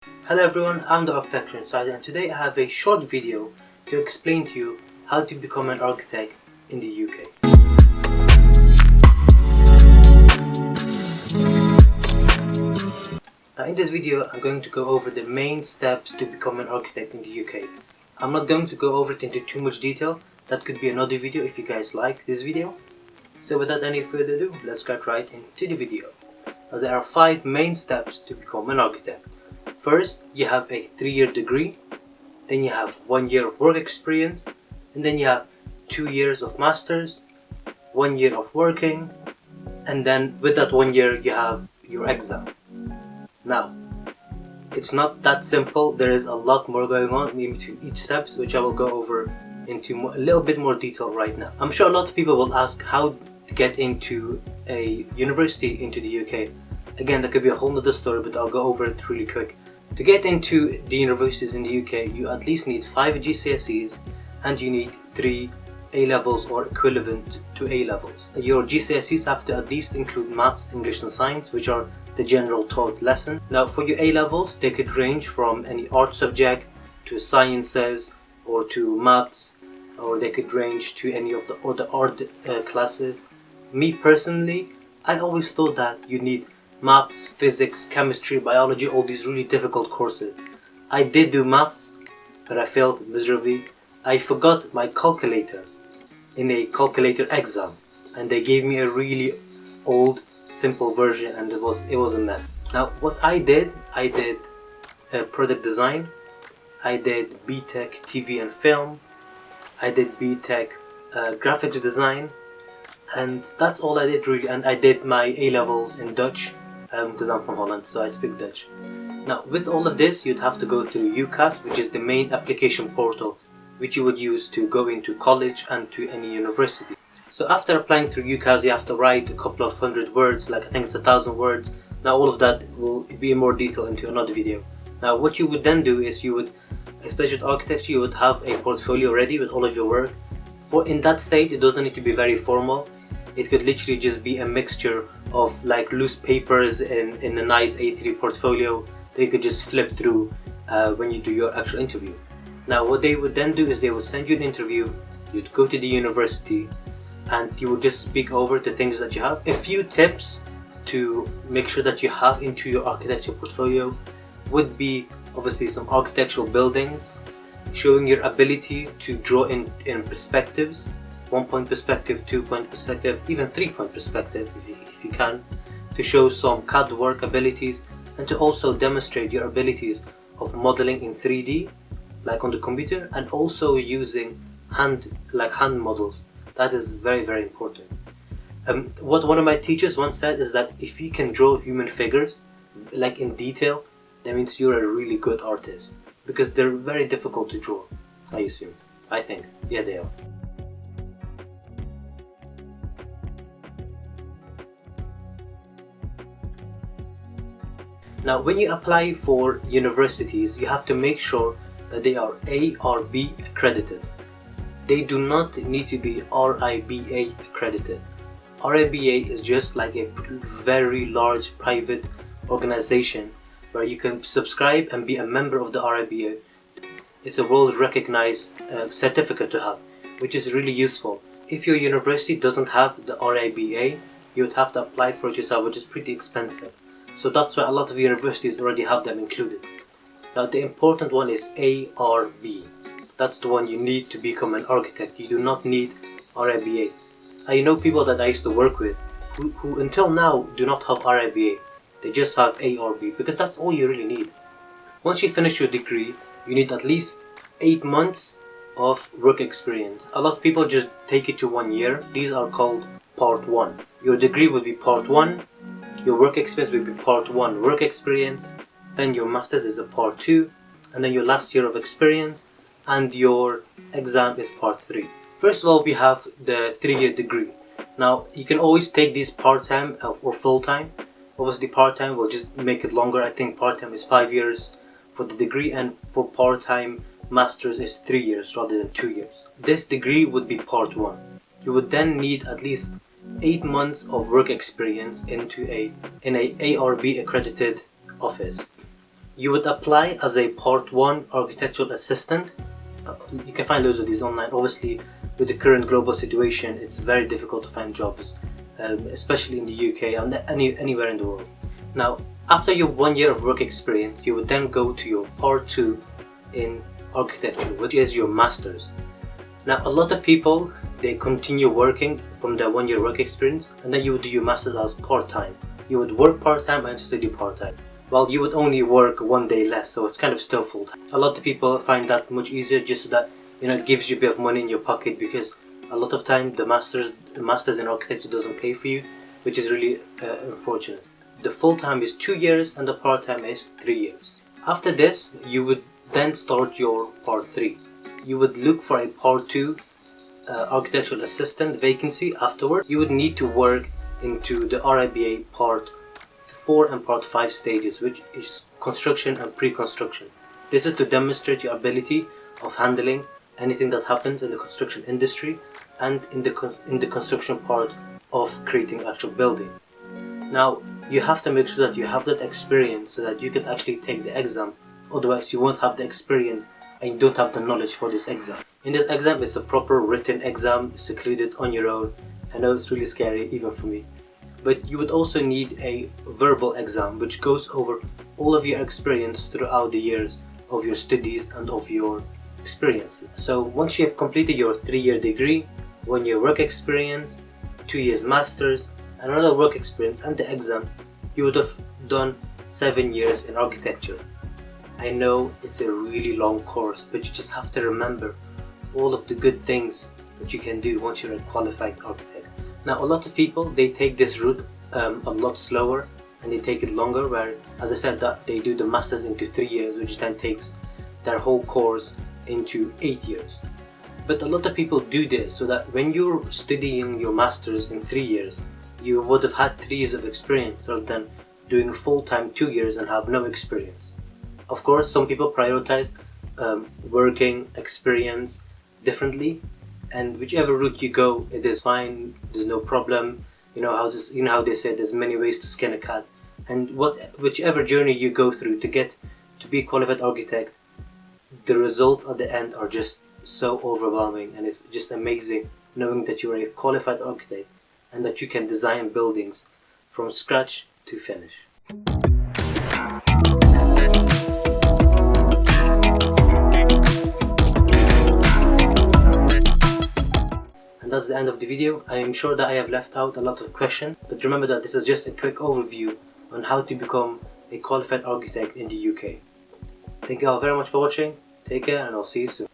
Hello everyone, I'm the Architecture Insider, and today I have a short video to explain to you how to become an architect in the UK. Now in this video I'm going to go over the main steps to become an architect in the UK. I'm not going to go over it into too much detail. That could be another video if you guys like this video. So without any further ado, let's get right into the video. Now there are 5 main steps to become an architect. First, you have a 3-year degree, then you have 1 year of work experience, and then you have 2 years of masters, 1 year of working, and then with that 1 year you have your exam. Now, it's not that simple. There is a lot more going on in between each step, which I will go over into a little bit more detail right now. I'm sure a lot of people will ask how to get into a university into the UK. Again, that could be a whole nother story, but I'll go over it really quick. To get into the universities in the UK, you at least need 5 GCSEs and you need 3 A-levels or equivalent to A-levels. Your GCSEs have to at least include maths, English and science, which are the general taught lessons. Now for your A-levels, they could range from any art subject to sciences or to maths, or they could range to any of the other art classes. Me personally, I always thought that you need maths, physics, chemistry, biology, all these really difficult courses. I did do maths, but I failed miserably. I forgot my calculator in a calculator exam, and they gave me a really old, simple version, and it was a mess. Now, what I did product design, I did BTech TV and film, I did BTech graphics design, and that's all I did really. And I did my A-levels in Dutch, because I'm from Holland, so I speak Dutch. Now, with all of this, you'd have to go through UCAS, which is the main application portal which you would use to go into college and to any university. So after applying through UCAS, you have to write a couple of 100 words, like I think it's 1,000 words. Now all of that will be in more detail into another video. Now what you would then do is you would, especially with architecture, you would have a portfolio ready with all of your work. In that stage, it doesn't need to be very formal. It could literally just be a mixture of like loose papers in a nice A3 portfolio that you could just flip through when you do your actual interview. Now what they would then do is they would send you an interview, you'd go to the university, and you would just speak over the things that you have. A few tips to make sure that you have into your architecture portfolio would be obviously some architectural buildings, showing your ability to draw in perspectives, 1-point perspective, 2-point perspective, even 3-point perspective if you can, to show some CAD work abilities, and to also demonstrate your abilities of modeling in 3D, like on the computer, and also using hand models. That is very, very important. What one of my teachers once said is that if you can draw human figures like in detail, that means you're a really good artist, because they're very difficult to draw, I assume. I think. Yeah, they are. Now, when you apply for universities, you have to make sure that they are A or B accredited. They do not need to be RIBA accredited. RIBA is just like a very large private organization where you can subscribe and be a member of the RIBA. It's a world recognized certificate to have, which is really useful. If your university doesn't have the RIBA, you would have to apply for it yourself, which is pretty expensive. So that's why a lot of universities already have them included. Now the important one is A or B. That's the one you need to become an architect. You do not need RIBA. I know people that I used to work with who until now do not have RIBA. They just have A or B, because that's all you really need. Once you finish your degree, you need at least 8 months of work experience. A lot of people just take it to 1 year. These are called part 1. Your degree will be part 1. Your work experience will be part 1 work experience, then your master's is a part 2, and then your last year of experience, and your exam is part 3. First of all, we have the 3-year degree. Now you can always take these part-time or full-time. Obviously part-time will just make it longer. I think part-time is 5 years for the degree, and for part-time master's is 3 years rather than 2 years. This degree would be part 1. You would then need at least 8 months of work experience in a A or B accredited office. You would apply as a Part 1 architectural assistant. You can find loads of these online. Obviously, with the current global situation, it's very difficult to find jobs, especially in the UK and anywhere in the world. Now, after your 1 year of work experience, you would then go to your Part 2 in architecture, which is your master's. Now, a lot of people, they continue working from their 1 year work experience, and then you would do your master's as part-time. You would work part-time and study part-time. Well, you would only work 1 day less, so it's kind of still full-time. A lot of people find that much easier, just so that, you know, it gives you a bit of money in your pocket, because a lot of time the master's in architecture doesn't pay for you, which is really unfortunate. The full-time is 2 years and the part-time is 3 years. After this, you would then start your Part 3. You would look for a Part 2 architectural assistant vacancy afterwards. You would need to work into the RIBA Part 4 and Part 5 stages, which is construction and pre-construction. This is to demonstrate your ability of handling anything that happens in the construction industry and in the construction part of creating actual building. Now, you have to make sure that you have that experience so that you can actually take the exam. Otherwise, you won't have the experience and you don't have the knowledge for this exam. In this exam, it's a proper written exam, secluded on your own. I know it's really scary, even for me. But you would also need a verbal exam, which goes over all of your experience throughout the years of your studies and of your experience. So once you have completed your 3-year degree, 1 year work experience, 2 years masters, another work experience and the exam, you would have done 7 years in architecture. I know it's a really long course, but you just have to remember all of the good things that you can do once you're a qualified architect. Now, a lot of people, they take this route a lot slower and they take it longer, where, as I said, that they do the masters into 3 years, which then takes their whole course into 8 years. But a lot of people do this so that when you're studying your masters in 3 years, you would have had 3 years of experience rather than doing full-time 2 years and have no experience. Of course, some people prioritize working experience differently, and whichever route you go, it is fine. There's no problem. You know how they say there's many ways to skin a cat, and whichever journey you go through to get to be a qualified architect, the results at the end are just so overwhelming, and it's just amazing knowing that you're a qualified architect and that you can design buildings from scratch to finish. And that's the end of the video. I am sure that I have left out a lot of questions, but remember that this is just a quick overview on how to become a qualified architect in the UK. Thank you all very much for watching. Take care, and I'll see you soon.